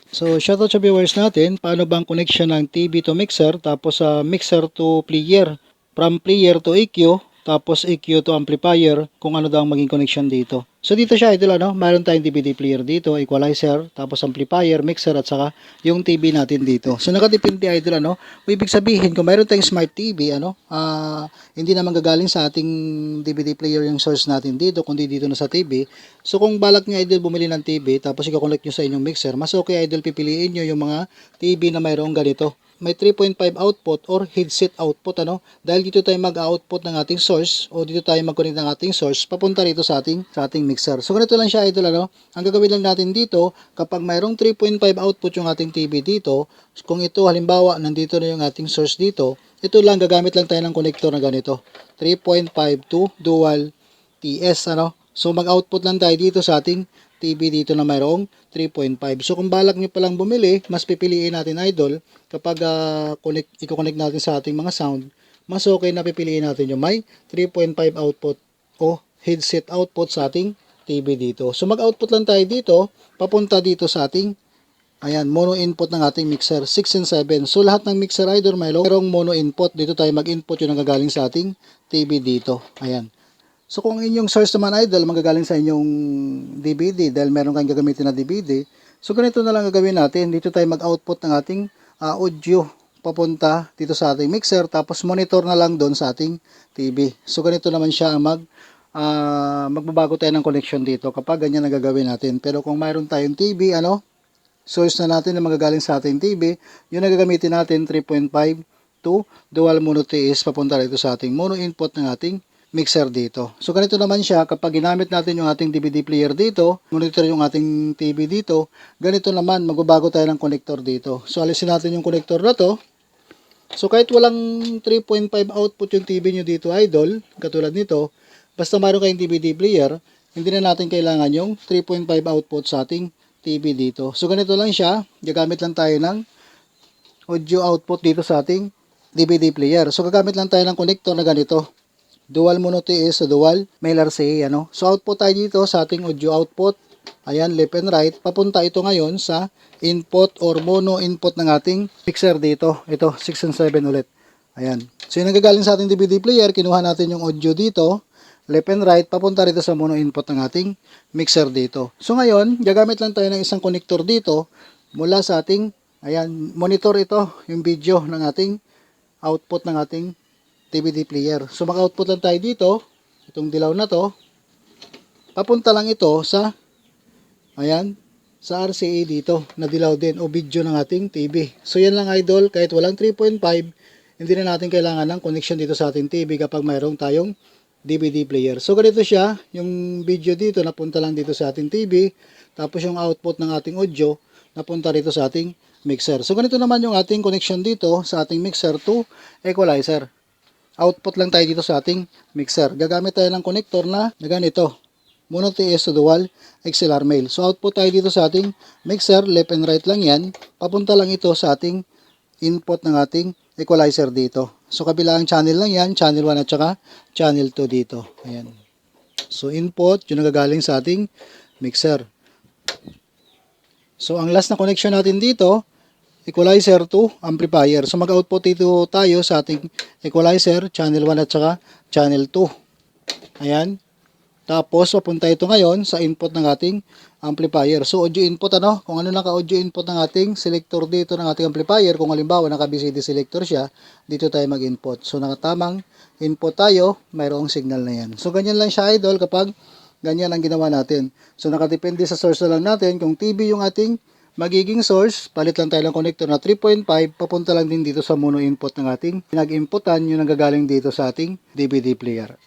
So, shoutout sa viewers natin, paano bang connection ng TV to mixer, tapos sa mixer to player, from player to EQ, tapos EQ to amplifier, kung ano daw ang maging connection dito. So, dito siya, idol, ano, mayroon tayong DVD player dito, equalizer, tapos amplifier, mixer, at saka yung TV natin dito. So, nakadepende, idol, ano, ibig sabihin, kung mayroon tayong smart TV, ano, hindi naman gagaling sa ating DVD player yung source natin dito, kundi dito na sa TV. So kung balak nyo, idol, bumili ng TV tapos i-connect nyo sa inyong mixer, mas okay, idol, pipiliin nyo yung mga TV na mayroong ganito. May 3.5 output or headset output, ano, dahil dito tayo mag-output ng ating source o dito tayo mag-connect ng ating source papunta rito sa ating mixer. So ganito lang siya, idol, ano. Ang gagawin lang natin dito, kapag mayroong 3.5 output yung ating TV dito, kung ito halimbawa nandito na yung ating source dito, ito lang, gagamit lang tayo ng connector na ganito, 3.5 to dual TS, ano. So mag-output lang tayo dito sa ating TV dito na mayroong 3.5. So kung balak nyo palang bumili, mas pipiliin natin, idol, kapag i-connect natin sa ating mga sound, mas okay na pipiliin natin yung may 3.5 output o headset output sa ating TV dito. So mag-output lang tayo dito, papunta dito sa ating mono input ng ating mixer, 6 and 7. So, lahat ng mixer, idol, mayroong mono input. Dito tayo mag-input yung nagagaling sa ating TV dito. Ayan. So, kung inyong source naman, idol, magagaling sa inyong DVD, dahil meron kayong gagamitin na DVD, so, ganito na lang gagawin natin. Dito tayo mag-output ng ating audio papunta dito sa ating mixer, tapos monitor na lang doon sa ating TV. So, ganito naman siya ang magbabago tayo ng connection dito kapag ganyan ang gagawin natin. Pero kung mayroon tayong TV, source na natin na magagaling sa ating TV, yung nagagamitin natin 3.5 to dual mono TS papunta rito sa ating mono input ng ating mixer dito. So ganito naman siya kapag ginamit natin yung ating DVD player dito, monitor yung ating TV dito, ganito naman magbabago tayo ng connector dito. So alisin natin yung connector na to. So kahit walang 3.5 output yung TV nyo dito, idol, katulad nito, basta mayroon kayong DVD player, hindi na natin kailangan yung 3.5 output sa ating TV dito. So ganito lang siya, gagamit lang tayo ng audio output dito sa ating DVD player. So gagamit lang tayo ng connector na ganito. Dual mono TS sa dual male RCA, ano. So output tayo dito sa ating audio output. Ayan, left and right. Papunta ito ngayon sa input or mono input ng ating mixer dito. Ito, 6 and 7 ulit. Ayan. So yung nagagaling sa ating DVD player, kinuha natin yung audio dito, left and right, papunta rito sa mono input ng ating mixer dito. So ngayon, gagamit lang tayo ng isang connector dito mula sa ating, monitor ito, yung video ng ating output ng ating DVD player. So mag-output lang tayo dito, itong dilaw na to, papunta lang ito sa, sa RCA dito, na dilaw din, o video ng ating TV. So yan lang, idol, kahit walang 3.5, hindi na natin kailangan ng connection dito sa ating TV kapag mayroong tayong DVD player. So ganito siya, yung video dito napunta lang dito sa ating TV, tapos yung output ng ating audio napunta rito sa ating mixer. So ganito naman yung ating connection dito sa ating mixer to equalizer. Output lang tayo dito sa ating mixer. Gagamit tayo ng connector na ganito, mono TS to dual XLR male. So output tayo dito sa ating mixer, left and right lang yan, papunta lang ito sa ating input ng ating equalizer dito. So kabilang channel lang yan, channel 1 at saka channel 2 dito. Ayan. So input, yung nagagaling sa ating mixer. So ang last na connection natin dito, equalizer to amplifier. So mag-output dito tayo sa ating equalizer, channel 1 at saka channel 2. Ayan. Tapos papunta ito ngayon sa input ng ating amplifier. So audio input, kung ano naka-audio input ng ating selector dito ng ating amplifier, kung halimbawa naka-BCD selector siya, dito tayo mag-input. So nakatamang input tayo, mayroong signal na yan. So ganyan lang siya, idol, kapag ganyan ang ginawa natin. So nakadepende sa source na lang natin. Kung TV yung ating magiging source, palit lang tayo ng connector na 3.5, papunta lang din dito sa mono input ng ating pinag-inputan, yung nagagaling dito sa ating DVD player.